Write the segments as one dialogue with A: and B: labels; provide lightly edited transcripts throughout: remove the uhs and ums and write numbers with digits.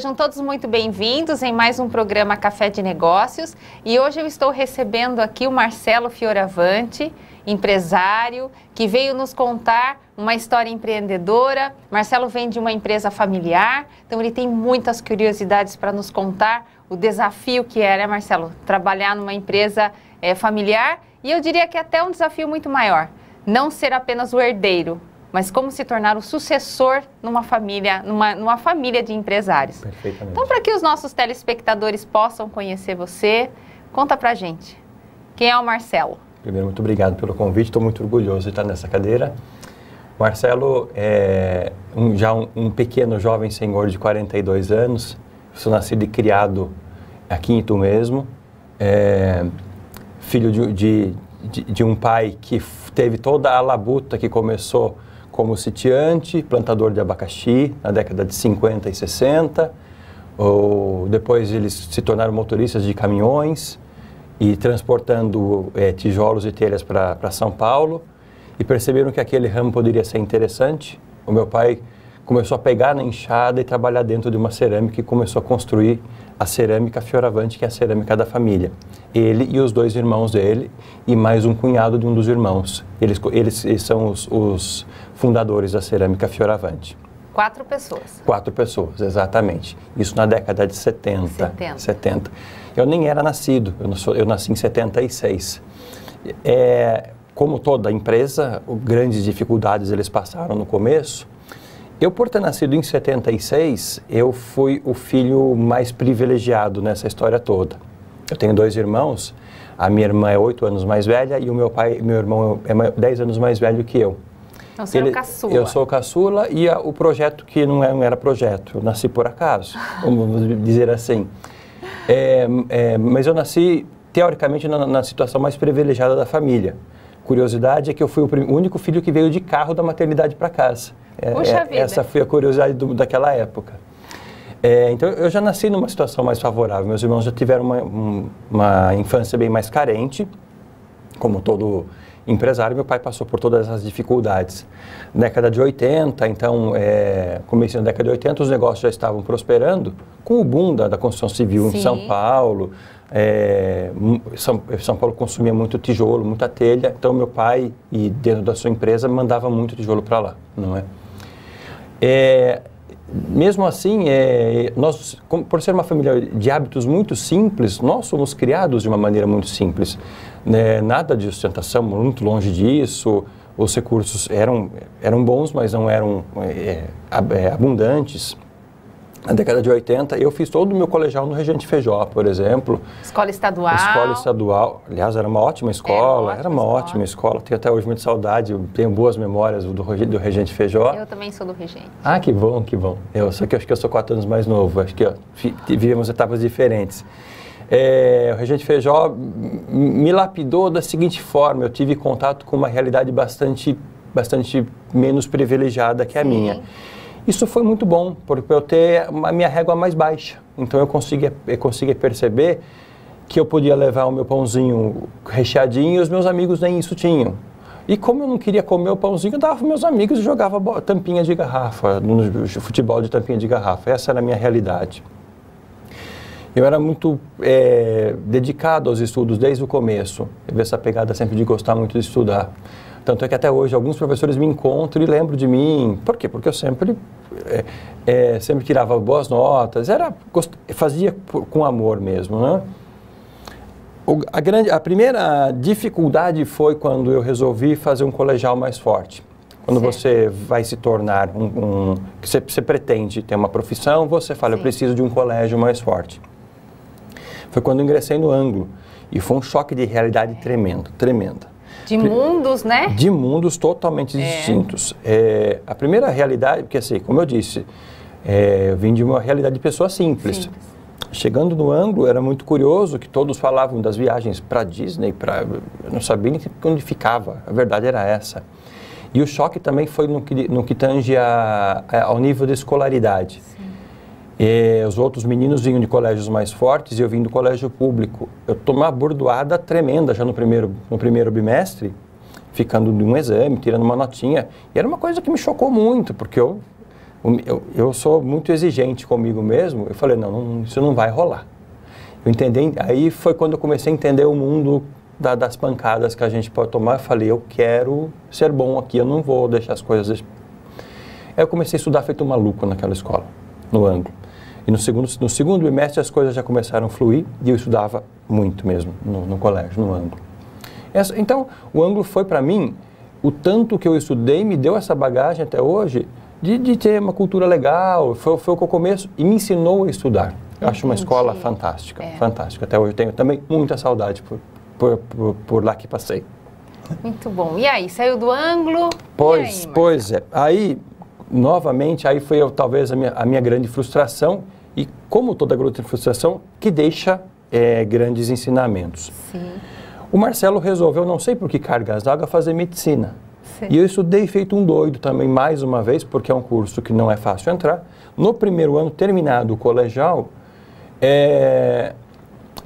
A: Sejam todos muito bem-vindos em mais um programa Café de Negócios. E hoje eu estou recebendo aqui o Marcelo Fioravanti, empresário, que veio nos contar uma história empreendedora. Marcelo vem de uma empresa familiar, então ele tem muitas curiosidades para nos contar o desafio que é, né, Marcelo? Trabalhar numa empresa familiar, e eu diria que é até um desafio muito maior. Não ser apenas o herdeiro, mas como se tornar o sucessor numa família, numa família de empresários.
B: Perfeitamente.
A: Então, para que os nossos telespectadores possam conhecer você, conta pra gente. Quem é o Marcelo?
B: Primeiro, muito obrigado pelo convite, estou muito orgulhoso de estar nessa cadeira. Marcelo é um pequeno jovem senhor de 42 anos, sou nascido e criado aqui em Itu mesmo, filho de um pai que teve toda a labuta que começou como sitiante, plantador de abacaxi na década de 50 e 60, depois eles se tornaram motoristas de caminhões e transportando tijolos e telhas para São Paulo, e perceberam que aquele ramo poderia ser interessante. O meu pai começou a pegar na enxada e trabalhar dentro de uma cerâmica e começou a construir a cerâmica Fioravanti, que é a cerâmica da família. Ele e os dois irmãos dele e mais um cunhado de um dos irmãos. Eles são os fundadores da cerâmica Fioravanti.
A: 4 pessoas.
B: 4 pessoas, exatamente. Isso na década de 70. Eu nem era nascido, eu nasci em 76. Como toda empresa, grandes dificuldades eles passaram no começo. Eu, por ter nascido em 76, eu fui o filho mais privilegiado nessa história toda. Eu tenho 2 irmãos, a minha irmã é 8 anos mais velha e o meu irmão é 10 anos mais velho que eu.
A: Então você é o caçula.
B: Eu sou o caçula e o projeto que não era projeto, eu nasci por acaso, vamos dizer assim. Mas eu nasci, teoricamente, na situação mais privilegiada da família. Curiosidade é que eu fui o único filho que veio de carro da maternidade para casa.
A: Puxa vida.
B: Essa foi a curiosidade daquela época. Então, eu já nasci numa situação mais favorável. Meus irmãos já tiveram uma infância bem mais carente, como todo empresário. Meu pai passou por todas essas dificuldades. Década de 80, então, comecei na década de 80, os negócios já estavam prosperando, com o boom da construção civil em São Paulo. São Paulo consumia muito tijolo, muita telha, então meu pai, e dentro da sua empresa, mandava muito tijolo para lá, não é? Mesmo assim, nós, por ser uma família de hábitos muito simples, nós somos criados de uma maneira muito simples, nada de ostentação, muito longe disso. Os recursos eram bons, mas não eram abundantes. Na década de 80, eu fiz todo o meu colegial no Regente Feijó, por exemplo.
A: Escola estadual.
B: Escola estadual. Aliás, era uma ótima escola. Era uma ótima escola. Tenho até hoje muita saudade. Eu tenho boas memórias do Regente Feijó.
A: Eu também sou do Regente.
B: Ah, que bom, que bom. Só que eu acho que eu sou 4 anos mais novo. Acho que vivemos etapas diferentes. O Regente Feijó me lapidou da seguinte forma. Eu tive contato com uma realidade bastante menos privilegiada que a minha. Isso foi muito bom, porque eu ter a minha régua mais baixa. Então eu conseguia perceber que eu podia levar o meu pãozinho recheadinho e os meus amigos nem isso tinham. E como eu não queria comer o pãozinho, eu dava para meus amigos e jogava tampinha de garrafa, no futebol de tampinha de garrafa. Essa era a minha realidade. Eu era muito dedicado aos estudos desde o começo. Teve essa pegada sempre de gostar muito de estudar. Tanto é que até hoje alguns professores me encontram e lembram de mim. Por quê? Porque eu sempre tirava boas notas, fazia com amor mesmo, né? A primeira dificuldade foi quando eu resolvi fazer um colegial mais forte. Quando você vai se tornar você pretende ter uma profissão, você fala, eu preciso de um colégio mais forte. Foi quando eu ingressei no Anglo e foi um choque de realidade tremenda.
A: De mundos, né?
B: De mundos totalmente distintos. A primeira realidade, porque assim, como eu disse, eu vim de uma realidade de pessoa simples. Chegando no Anglo, era muito curioso que todos falavam das viagens para Disney, eu não sabia nem onde ficava, a verdade era essa. E o choque também foi no que tange ao nível de escolaridade. Os outros meninos vinham de colégios mais fortes e eu vim do colégio público. Eu tomei uma bordoada tremenda já no primeiro bimestre, ficando de um exame, tirando uma notinha. E era uma coisa que me chocou muito, porque eu Eu sou muito exigente comigo mesmo. Eu falei, não, isso não vai rolar. Eu entendi, aí foi quando eu comecei a entender o mundo das pancadas que a gente pode tomar. Eu falei, eu quero ser bom aqui, eu não vou deixar as coisas... Aí eu comecei a estudar feito um maluco naquela escola, no ângulo. E no segundo bimestre as coisas já começaram a fluir e eu estudava muito mesmo no colégio, no ângulo. Então, o ângulo foi para mim, o tanto que eu estudei me deu essa bagagem até hoje de ter uma cultura legal, foi o que eu começo e me ensinou a estudar. Eu acho uma escola fantástica, fantástica. Até hoje eu tenho também muita saudade por lá que passei.
A: Muito bom. E aí, saiu do ângulo?
B: Pois é. Aí, novamente, aí foi talvez a minha grande frustração e como toda grande frustração, que deixa grandes ensinamentos.
A: Sim.
B: O Marcelo resolveu, não sei por que cargas d'água, fazer medicina.
A: Sim.
B: E eu estudei feito um doido também, mais uma vez, porque é um curso que não é fácil entrar. No primeiro ano, terminado o colegial,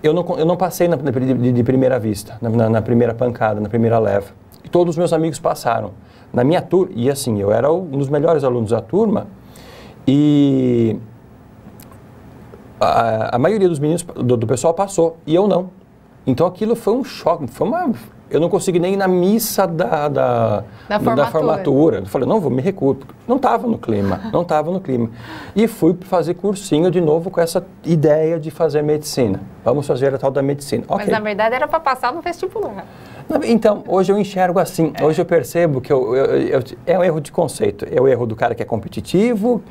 B: eu não passei de primeira vista, na primeira pancada, na primeira leva. E todos os meus amigos passaram. Na minha turma, e assim, eu era um dos melhores alunos da turma, e a maioria dos meninos, do pessoal passou, e eu não. Então aquilo foi um choque, eu não consegui nem ir na missa da formatura. Eu falei, não, me recuo. Não estava no clima. E fui fazer cursinho de novo com essa ideia de fazer medicina. Vamos fazer a tal da medicina.
A: Mas
B: okay.
A: Na verdade era para passar no vestibular.
B: Então, hoje eu enxergo assim. Hoje eu percebo que é um erro de conceito. É o erro do cara que é competitivo.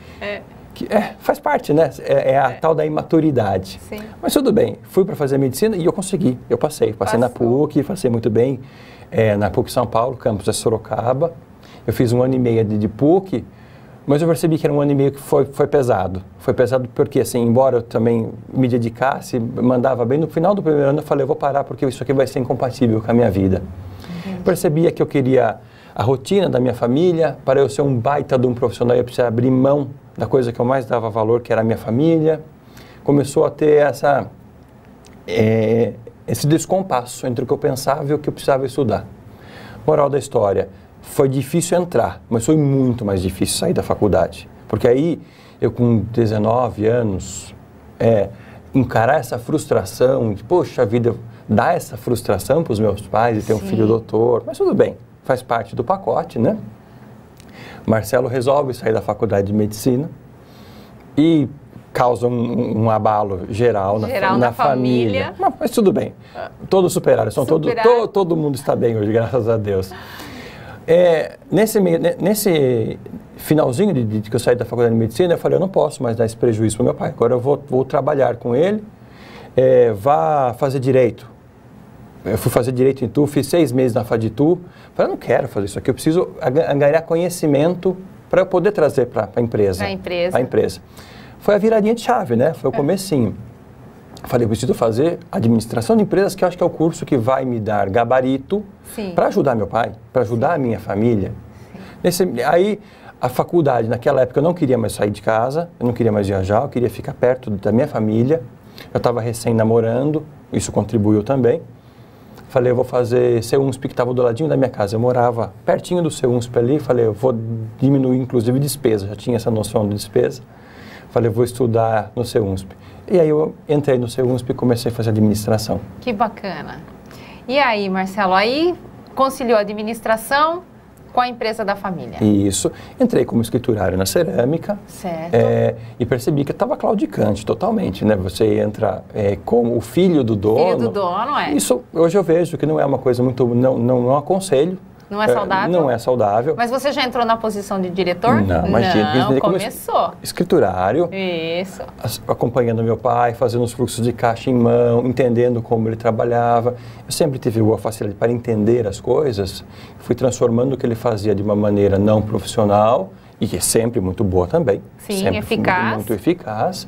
B: Faz parte, né? É a tal da imaturidade.
A: Sim.
B: Mas tudo bem, fui para fazer medicina e eu consegui. Eu passei na PUC, passei muito bem na PUC São Paulo, campus de Sorocaba. Eu fiz 1 ano e meio de PUC, mas eu percebi que era 1 ano e meio que foi pesado. Foi pesado porque, assim, embora eu também me dedicasse, mandava bem, no final do primeiro ano eu falei, eu vou parar porque isso aqui vai ser incompatível com a minha vida. Percebia que eu queria a rotina da minha família, para eu ser um baita de um profissional, eu precisava abrir mão da coisa que eu mais dava valor, que era a minha família. Começou a ter esse descompasso entre o que eu pensava e o que eu precisava estudar. Moral da história, foi difícil entrar, mas foi muito mais difícil sair da faculdade. Porque aí, eu com 19 anos, encarar essa frustração, de, poxa vida, dar essa frustração para os meus pais de ter um filho doutor, mas tudo bem, faz parte do pacote, né? Marcelo resolve sair da faculdade de medicina e causa um abalo geral na família. Mas tudo bem, todos superaram, todo mundo está bem hoje, graças a Deus. Nesse finalzinho de que eu saí da faculdade de medicina, eu falei, eu não posso mais dar esse prejuízo para o meu pai, agora eu vou trabalhar com ele, vá fazer direito. Eu fui fazer direito em Tu, fiz 6 meses na FADITU. Falei, eu não quero fazer isso aqui, eu preciso ganhar conhecimento para eu poder trazer para a empresa.
A: Para a empresa.
B: Foi a viradinha de chave, né? Foi o comecinho. Falei, eu preciso fazer administração de empresas, que eu acho que é o curso que vai me dar gabarito para ajudar meu pai, para ajudar a minha família. Aí, a faculdade, naquela época, eu não queria mais sair de casa, eu não queria mais viajar, eu queria ficar perto da minha família. Eu estava recém-namorando, isso contribuiu também. Falei, eu vou fazer CEUNSP, que estava do ladinho da minha casa. Eu morava pertinho do CEUNSP ali. Falei, eu vou diminuir, inclusive, despesa. Já tinha essa noção de despesa. Falei, eu vou estudar no CEUNSP. E aí eu entrei no CEUNSP e comecei a fazer administração.
A: Que bacana. E aí, Marcelo, aí conciliou a administração com a empresa da família?
B: Isso. Entrei como escriturário na cerâmica.
A: Certo.
B: E percebi que estava claudicante totalmente, né? Você entra como o filho do dono.
A: Filho do dono,
B: Isso, hoje eu vejo que não é uma coisa muito... Não aconselho.
A: Não é saudável?
B: Não é saudável.
A: Mas você já entrou na posição de diretor?
B: Não, imagina.
A: Não, começou.
B: Escriturário.
A: Isso.
B: Acompanhando meu pai, fazendo os fluxos de caixa em mão, entendendo como ele trabalhava. Eu sempre tive boa facilidade para entender as coisas. Fui transformando o que ele fazia de uma maneira não profissional, e que é sempre muito boa também.
A: Sim,
B: sempre
A: eficaz.
B: Muito eficaz.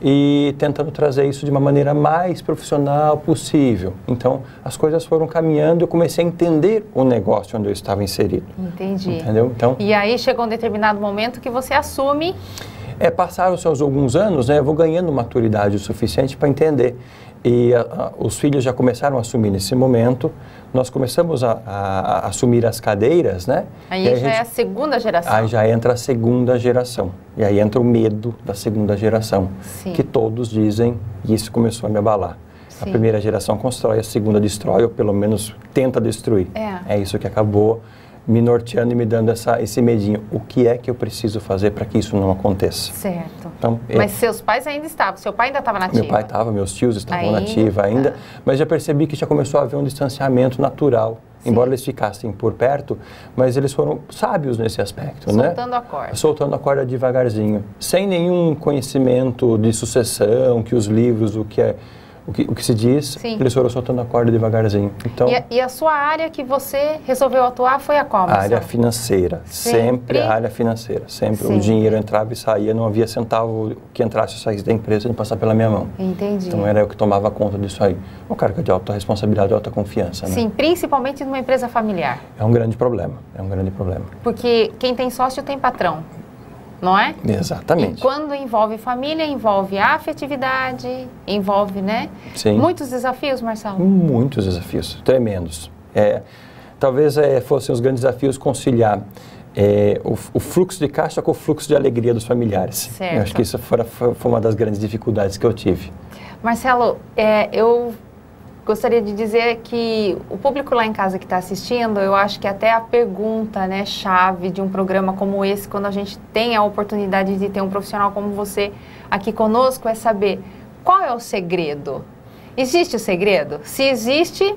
B: E tentando trazer isso de uma maneira mais profissional possível. Então, as coisas foram caminhando e eu comecei a entender o negócio onde eu estava inserido.
A: Entendi.
B: Entendeu? Então,
A: e aí chegou um determinado momento que você assume...
B: passaram-se alguns anos, né, eu vou ganhando maturidade o suficiente para entender. e os filhos já começaram a assumir nesse momento. Nós começamos a assumir as cadeiras, né?
A: Aí já é a segunda geração.
B: Aí já entra a segunda geração. E aí entra o medo da segunda geração,
A: Sim.
B: que todos dizem, e isso começou a me abalar.
A: Sim.
B: A primeira geração constrói, a segunda destrói, ou pelo menos tenta destruir. É isso que acabou me norteando e me dando esse medinho. O que é que eu preciso fazer para que isso não aconteça?
A: Certo.
B: Então,
A: mas seus pais ainda estavam? Seu pai ainda estava na ativa?
B: Meu pai estava, meus tios estavam na ativa ainda, mas já percebi que já começou a haver um distanciamento natural. Sim. Embora eles ficassem por perto, mas eles foram sábios nesse aspecto, né?
A: Soltando a corda.
B: Soltando a corda devagarzinho, sem nenhum conhecimento de sucessão, que os livros, o que se diz, Sim. eles foram soltando a corda devagarzinho. Então,
A: e a sua área que você resolveu atuar foi a qual,
B: Marcelo? A área financeira, sempre a área financeira. Sempre o dinheiro entrava e saía, não havia centavo que entrasse ou saísse da empresa de passar pela minha mão.
A: Entendi.
B: Então era eu que tomava conta disso aí. Um cargo de alta responsabilidade, de alta confiança, né?
A: Sim, principalmente numa empresa familiar.
B: É um grande problema, é um grande problema.
A: Porque quem tem sócio tem patrão. Não é?
B: Exatamente.
A: E quando envolve família, envolve afetividade, envolve, né?
B: Sim.
A: Muitos desafios, Marcelo?
B: Muitos desafios, tremendos. Talvez fossem os grandes desafios conciliar o fluxo de caixa com o fluxo de alegria dos familiares.
A: Certo.
B: Eu acho que isso foi uma das grandes dificuldades que eu tive.
A: Marcelo, eu gostaria de dizer que o público lá em casa que está assistindo, eu acho que até a pergunta, né, chave de um programa como esse, quando a gente tem a oportunidade de ter um profissional como você aqui conosco, é saber qual é o segredo. Existe o segredo? Se existe,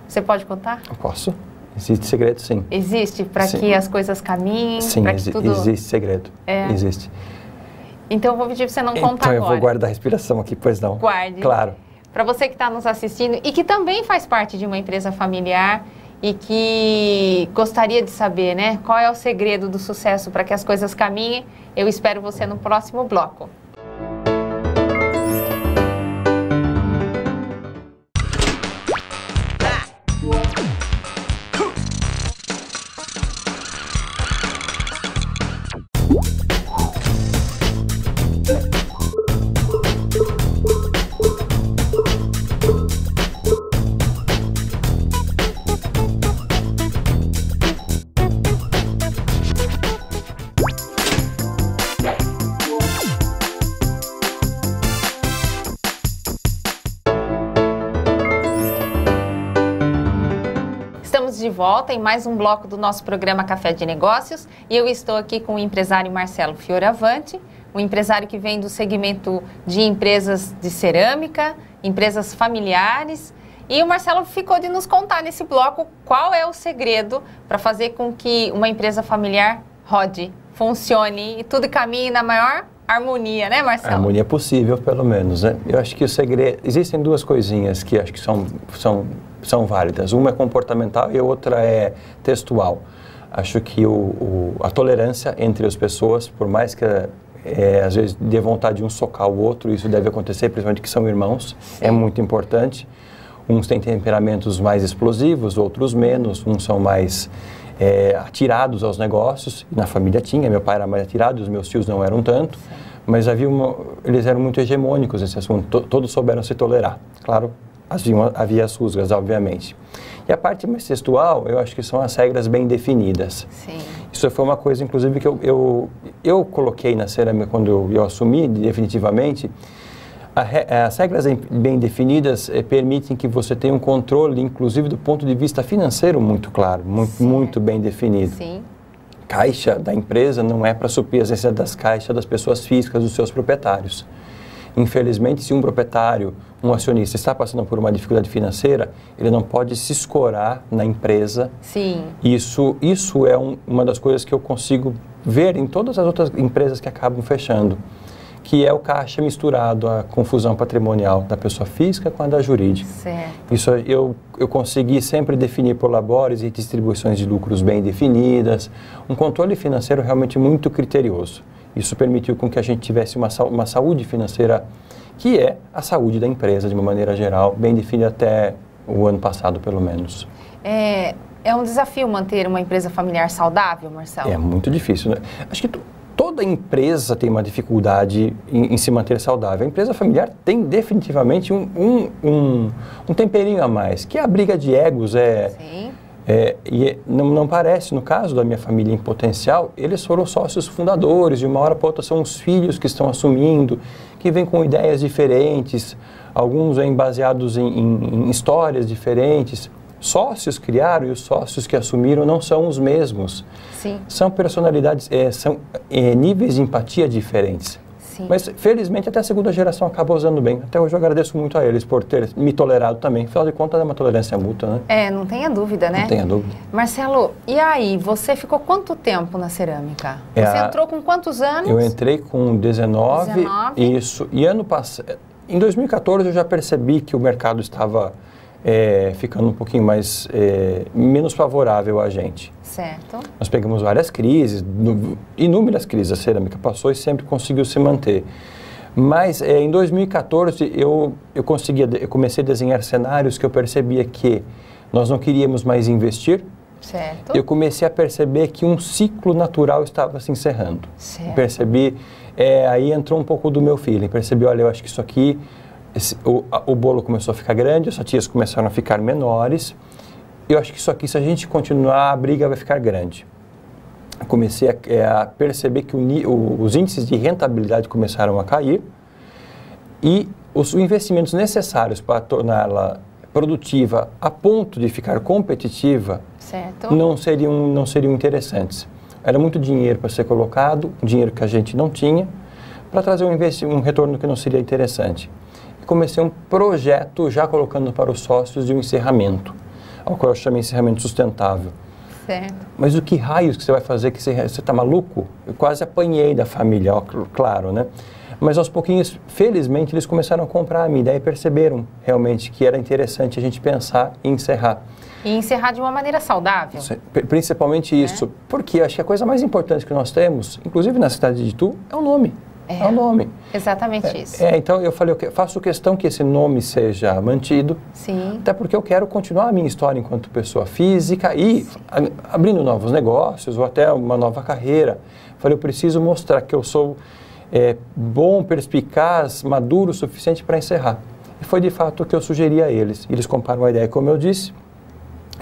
A: você pode contar?
B: Eu posso. Existe segredo, sim.
A: Existe para que as coisas caminhem?
B: Sim,
A: que tudo...
B: existe segredo. Existe.
A: Então eu vou pedir para você não contar
B: então,
A: agora.
B: Eu vou guardar a respiração aqui, pois não.
A: Guarde.
B: Claro.
A: Para você que está nos assistindo e que também faz parte de uma empresa familiar e que gostaria de saber, né, qual é o segredo do sucesso para que as coisas caminhem, eu espero você no próximo bloco. De volta em mais um bloco do nosso programa Café de Negócios e eu estou aqui com o empresário Marcelo Fioravante, um empresário que vem do segmento de empresas de cerâmica, empresas familiares, e o Marcelo ficou de nos contar nesse bloco qual é o segredo para fazer com que uma empresa familiar rode, funcione e tudo caminhe na maior harmonia, né, Marcelo?
B: Harmonia possível, pelo menos, né? Eu acho que o segredo... Existem duas coisinhas que acho que são válidas. Uma é comportamental e a outra é textual. Acho que a tolerância entre as pessoas, por mais que às vezes dê vontade de um socar o outro, isso deve acontecer, principalmente que são irmãos, Sim. é muito importante. Uns têm temperamentos mais explosivos, outros menos, uns são mais atirados aos negócios. Na família tinha, meu pai era mais atirado, os meus tios não eram tanto, Sim. mas eles eram muito hegemônicos nesse assunto, todos souberam se tolerar. Claro, havia as rusgas, obviamente. E a parte mais textual, eu acho que são as regras bem definidas.
A: Sim.
B: Isso foi uma coisa, inclusive, que eu coloquei na cerâmica quando eu assumi definitivamente. As regras bem definidas permitem que você tenha um controle, inclusive do ponto de vista financeiro, muito claro, muito bem definido.
A: Sim.
B: Caixa da empresa não é para suprir as necessidades das caixas das pessoas físicas, dos seus proprietários. Infelizmente, se um proprietário, um acionista está passando por uma dificuldade financeira, ele não pode se escorar na empresa.
A: Sim.
B: Isso é uma das coisas que eu consigo ver em todas as outras empresas que acabam fechando, que é o caixa misturado, a confusão patrimonial da pessoa física com a da jurídica.
A: Certo.
B: Isso eu consegui sempre definir por labores e distribuições de lucros bem definidas, um controle financeiro realmente muito criterioso. Isso permitiu com que a gente tivesse uma saúde financeira, que é a saúde da empresa, de uma maneira geral, bem definida até o ano passado, pelo menos. É
A: um desafio manter uma empresa familiar saudável, Marcelo?
B: É muito difícil, né? Acho que toda empresa tem uma dificuldade em se manter saudável. A empresa familiar tem definitivamente um temperinho a mais, que a briga de egos
A: Sim.
B: E não parece, no caso da minha família em potencial, eles foram sócios fundadores, de uma hora para outra são os filhos que estão assumindo, que vêm com ideias diferentes, alguns vêm baseados em histórias diferentes. Sócios criaram e os sócios que assumiram não são os mesmos.
A: Sim.
B: São personalidades, são níveis de empatia diferentes.
A: Sim.
B: Mas, felizmente, até a segunda geração acaba usando bem. Até hoje eu agradeço muito a eles por ter me tolerado também. Afinal de contas, é uma tolerância mútua, né?
A: Não tenha dúvida, né?
B: Não tenha dúvida.
A: Marcelo, e aí, você ficou quanto tempo na cerâmica? Você entrou com quantos anos?
B: Eu entrei com 19. Isso. E ano passado, em 2014, eu já percebi que o mercado estava ficando um pouquinho menos favorável a gente.
A: Certo.
B: Nós pegamos várias crises, inúmeras crises, a cerâmica passou e sempre conseguiu se manter. Mas em 2014 eu comecei a desenhar cenários que eu percebia que nós não queríamos mais investir.
A: Certo.
B: Eu comecei a perceber que um ciclo natural estava se encerrando.
A: Certo.
B: Percebi, aí entrou um pouco do meu feeling, percebi, olha, eu acho que isso aqui, o bolo começou a ficar grande, as fatias começaram a ficar menores. Eu acho que isso aqui, se a gente continuar, a briga vai ficar grande. Comecei a perceber que os índices de rentabilidade começaram a cair e os investimentos necessários para torná-la produtiva a ponto de ficar competitiva
A: certo.
B: Não seriam interessantes. Era muito dinheiro para ser colocado, dinheiro que a gente não tinha, para trazer um retorno que não seria interessante. E comecei um projeto já colocando para os sócios de um encerramento, ao qual eu chamei encerramento sustentável.
A: Certo.
B: Mas o que raios que você vai fazer, que você está maluco? Eu quase apanhei da família, claro, né? Mas aos pouquinhos, felizmente, eles começaram a comprar a minha ideia e perceberam realmente que era interessante a gente pensar em encerrar.
A: E encerrar de uma maneira saudável.
B: Principalmente isso, porque acho que a coisa mais importante que nós temos, inclusive na cidade de Itu, é o nome. É o nome.
A: Exatamente isso.
B: Então eu falei, eu faço questão que esse nome seja mantido.
A: Sim.
B: Até porque eu quero continuar a minha história enquanto pessoa física e abrindo novos negócios ou até uma nova carreira. Falei, eu preciso mostrar que eu sou bom, perspicaz, maduro o suficiente para encerrar. E foi de fato o que eu sugeri a eles. Eles compraram a ideia, como eu disse,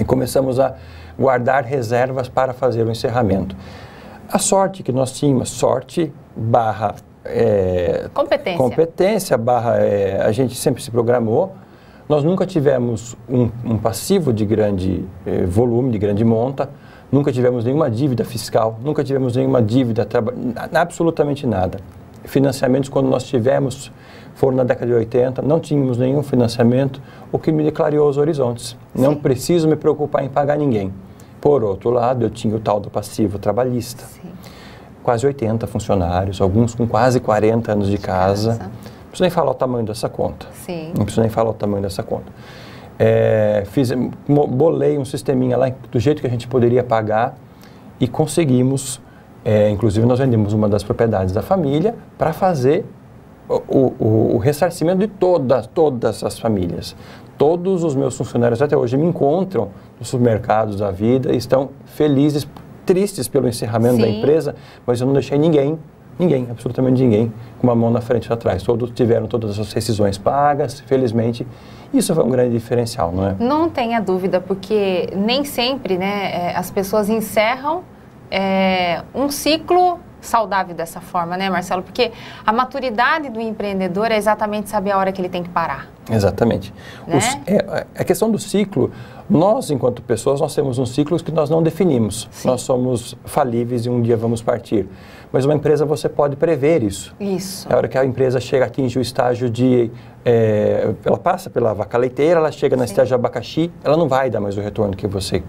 B: e começamos a guardar reservas para fazer o encerramento. A sorte que nós tínhamos, sorte barra competência barra a gente sempre se programou. Nós nunca tivemos um passivo de grande volume, de grande monta, nunca tivemos nenhuma dívida fiscal, nunca tivemos nenhuma dívida, absolutamente nada. Financiamentos, quando nós tivemos, foram na década de 80, não tínhamos nenhum financiamento, o que me clareou os horizontes. Sim. Não preciso me preocupar em pagar ninguém. Por outro lado, eu tinha o tal do passivo trabalhista. Sim. Quase 80 funcionários, alguns com quase 40 anos de casa. Não preciso nem falar o tamanho dessa conta.
A: Sim.
B: Não preciso nem falar o tamanho dessa conta. Bolei um sisteminha lá do jeito que a gente poderia pagar e conseguimos, inclusive nós vendemos uma das propriedades da família para fazer o ressarcimento de todas as famílias. Todos os meus funcionários até hoje me encontram nos supermercados da vida e estão felizes, tristes pelo encerramento Sim. da empresa, mas eu não deixei ninguém, absolutamente ninguém, com uma mão na frente e atrás. Todos tiveram todas as rescisões pagas, felizmente. Isso foi um grande diferencial, não é?
A: Não tenha dúvida, porque nem sempre, né, as pessoas encerram um ciclo saudável dessa forma, né, Marcelo? Porque a maturidade do empreendedor é exatamente saber a hora que ele tem que parar.
B: Exatamente.
A: Né?
B: A questão do ciclo, nós, enquanto pessoas, nós temos uns ciclos que nós não definimos. Sim. Nós somos falíveis e um dia vamos partir. Mas uma empresa, você pode prever isso.
A: Isso.
B: A hora que a empresa chega, atinge o estágio de... ela passa pela vaca leiteira, ela chega no estágio de abacaxi, ela não vai dar mais o retorno que você,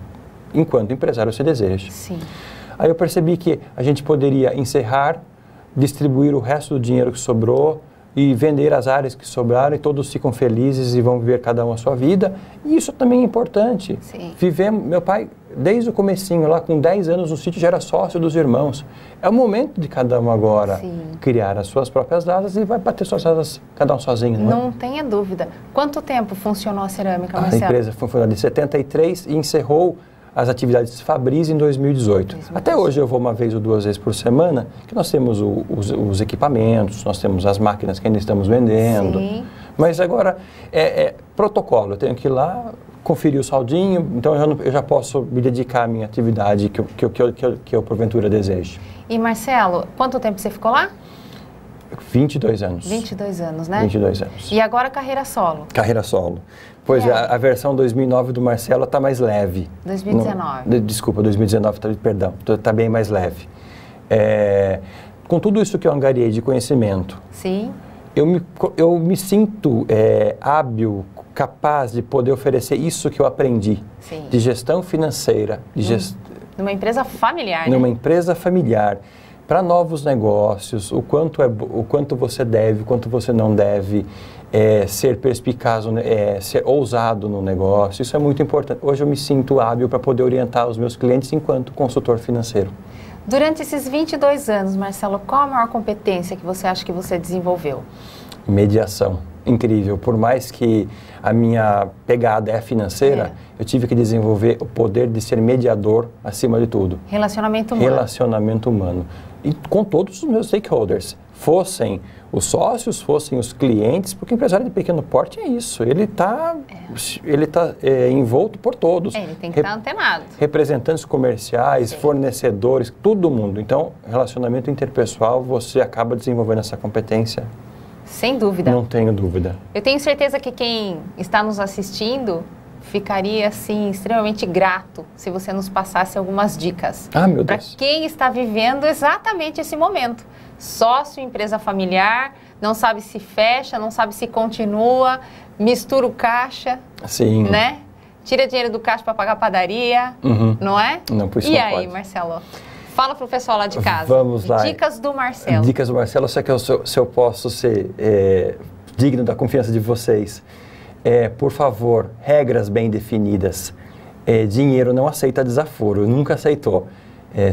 B: enquanto empresário, você deseja.
A: Sim.
B: Aí eu percebi que a gente poderia encerrar, distribuir o resto do dinheiro que sobrou e vender as áreas que sobraram e todos ficam felizes e vão viver cada um a sua vida. E isso também é importante.
A: Sim.
B: Meu pai, desde o comecinho, lá com 10 anos no sítio, já era sócio dos irmãos. É o momento de cada um agora Sim. criar as suas próprias asas e vai bater suas asas cada um sozinho.
A: Não tenha dúvida. Quanto tempo funcionou a cerâmica, Marcelo?
B: A empresa foi fundada em 73 e encerrou as atividades Fabris em 2018. Até hoje eu vou uma vez ou 2 vezes por semana, que nós temos os equipamentos, nós temos as máquinas que ainda estamos vendendo. Sim. Mas agora é protocolo, eu tenho que ir lá, conferir o saldinho, então eu já posso me dedicar à minha atividade que eu porventura desejo.
A: E Marcelo, quanto tempo você ficou lá?
B: 22 anos.
A: 22 anos, né?
B: 22 anos.
A: E agora carreira solo?
B: Carreira solo. Pois é, a versão 2009 do Marcelo está mais leve.
A: 2019.
B: Desculpa, 2019, perdão, está bem mais leve. Com tudo isso que eu angariei de conhecimento,
A: sim,
B: eu me sinto hábil, capaz de poder oferecer isso que eu aprendi, sim, de gestão financeira.
A: Numa empresa familiar,
B: numa empresa familiar, para novos negócios, o quanto você deve, o quanto você não deve, ser perspicaz, ser ousado no negócio. Isso é muito importante. Hoje eu me sinto hábil para poder orientar os meus clientes enquanto consultor financeiro.
A: Durante esses 22 anos, Marcelo, qual a maior competência que você acha que você desenvolveu?
B: Mediação. Incrível. Por mais que a minha pegada é financeira, eu tive que desenvolver o poder de ser mediador acima de tudo.
A: Relacionamento humano.
B: Relacionamento humano. E com todos os meus stakeholders. Fossem os sócios, fossem os clientes, porque o empresário de pequeno porte é isso. Ele está envolto por todos.
A: Ele tem que estar antenado.
B: Representantes comerciais, sim, fornecedores, todo mundo. Então, relacionamento interpessoal, você acaba desenvolvendo essa competência.
A: Sem dúvida.
B: Não tenho dúvida.
A: Eu tenho certeza que quem está nos assistindo ficaria, assim, extremamente grato se você nos passasse algumas dicas.
B: Ah, meu Deus.
A: Para quem está vivendo exatamente esse momento. Sócio, empresa familiar, não sabe se fecha, não sabe se continua, mistura o caixa,
B: sim,
A: né? Tira dinheiro do caixa para pagar a padaria, não é?
B: Não, por isso
A: e
B: não
A: aí,
B: pode.
A: Fala para o pessoal lá de casa.
B: Vamos lá.
A: Dicas do Marcelo.
B: Dicas do Marcelo, só que se eu posso ser digno da confiança de vocês. Por favor, regras bem definidas. Dinheiro não aceita desaforo, nunca aceitou.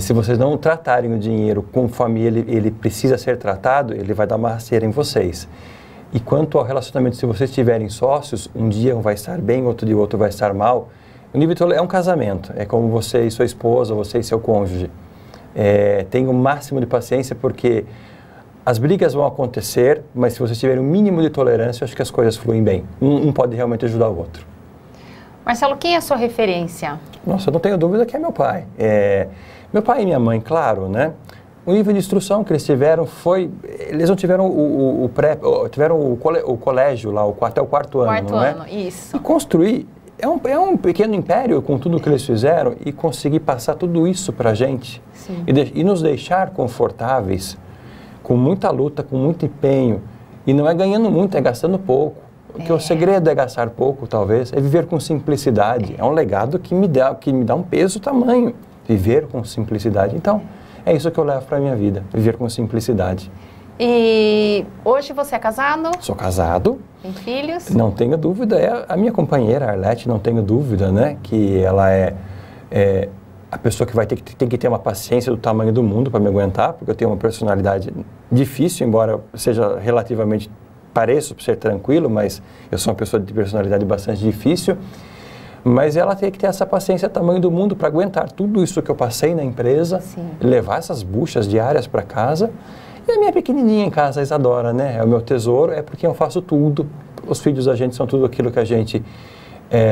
B: Se vocês não tratarem o dinheiro conforme ele precisa ser tratado, ele vai dar uma rasteira em vocês. E quanto ao relacionamento, se vocês tiverem sócios, um dia um vai estar bem, outro dia o outro vai estar mal. O nível é um casamento, é como você e sua esposa, você e seu cônjuge. Tenha o máximo de paciência, porque as brigas vão acontecer, mas se vocês tiverem um mínimo de tolerância, eu acho que as coisas fluem bem. Um pode realmente ajudar o outro.
A: Marcelo, quem é a sua referência?
B: Nossa, eu não tenho dúvida que é meu pai. Meu pai e minha mãe, claro, né? O nível de instrução que eles tiveram foi... Eles não tiveram tiveram o colégio lá, até o quarto ano, não é?
A: Quarto ano, isso.
B: E construir... É um pequeno império com tudo que eles fizeram e conseguir passar tudo isso para a gente.
A: Sim.
B: E nos deixar confortáveis, com muita luta, com muito empenho. E não é ganhando muito, é gastando pouco. Porque o segredo é gastar pouco, talvez, é viver com simplicidade. É um legado que me dá um peso tamanho. Viver com simplicidade. Então, é isso que eu levo para a minha vida, viver com simplicidade.
A: E hoje você é casado?
B: Sou casado.
A: Tem filhos?
B: Não tenho dúvida. É a minha companheira, a Arlete, não tenho dúvida, né? Que ela é a pessoa que tem que ter uma paciência do tamanho do mundo para me aguentar, porque eu tenho uma personalidade difícil, embora seja relativamente, pareço ser tranquilo, mas eu sou uma pessoa de personalidade bastante difícil. Mas ela tem que ter essa paciência do tamanho do mundo para aguentar tudo isso que eu passei na empresa, sim, levar essas buchas diárias para casa. E a minha pequenininha em casa, a Isadora, né? É o meu tesouro, é porque eu faço tudo. Os filhos da gente são tudo aquilo que a gente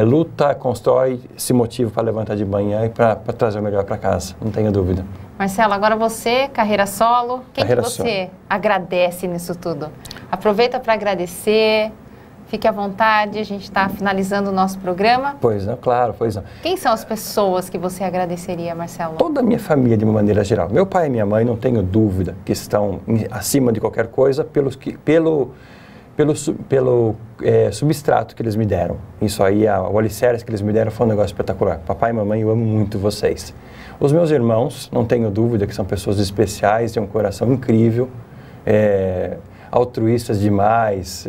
B: luta, constrói, se motiva para levantar de manhã e para trazer o melhor para casa, não tenha dúvida.
A: Marcelo, agora você, carreira solo, quem que você agradece nisso tudo? Aproveita para agradecer, fique à vontade, a gente está finalizando o nosso programa.
B: Pois não, claro, pois não.
A: Quem são as pessoas que você agradeceria, Marcelo?
B: Toda a minha família, de uma maneira geral. Meu pai e minha mãe, não tenho dúvida, que estão acima de qualquer coisa pelo substrato que eles me deram. Isso aí, o alicerce que eles me deram foi um negócio espetacular. Papai e mamãe, eu amo muito vocês. Os meus irmãos, não tenho dúvida que são pessoas especiais, têm um coração incrível, altruístas demais,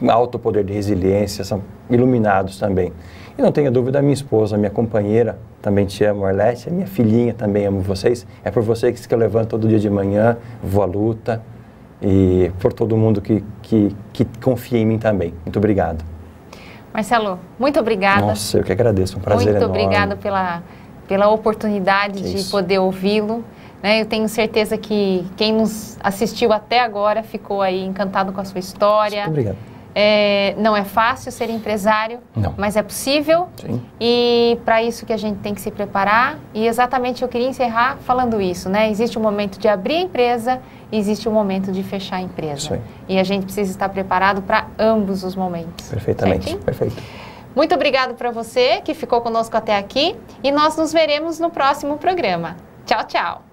B: alto poder de resiliência, são iluminados também. E não tenho dúvida, a minha esposa, a minha companheira, também te amo, Arlete, a minha filhinha também amo vocês. É por vocês que eu levanto todo dia de manhã, vou à luta, e por todo mundo que confia em mim também. Muito obrigado.
A: Marcelo, muito obrigada.
B: Nossa, eu que agradeço, um prazer enorme.
A: Muito obrigada pela oportunidade de poder ouvi-lo. Eu tenho certeza que quem nos assistiu até agora ficou aí encantado com a sua história.
B: Muito obrigado.
A: Não é fácil ser empresário, mas é possível.
B: Sim.
A: E para isso que a gente tem que se preparar. E exatamente eu queria encerrar falando isso, Existe um momento de abrir a empresa e existe um momento de fechar a empresa.
B: Sim.
A: E a gente precisa estar preparado para ambos os momentos.
B: Perfeitamente,
A: certinho?
B: perfeito.
A: Muito obrigado para você que ficou conosco até aqui e nós nos veremos no próximo programa. Tchau, tchau!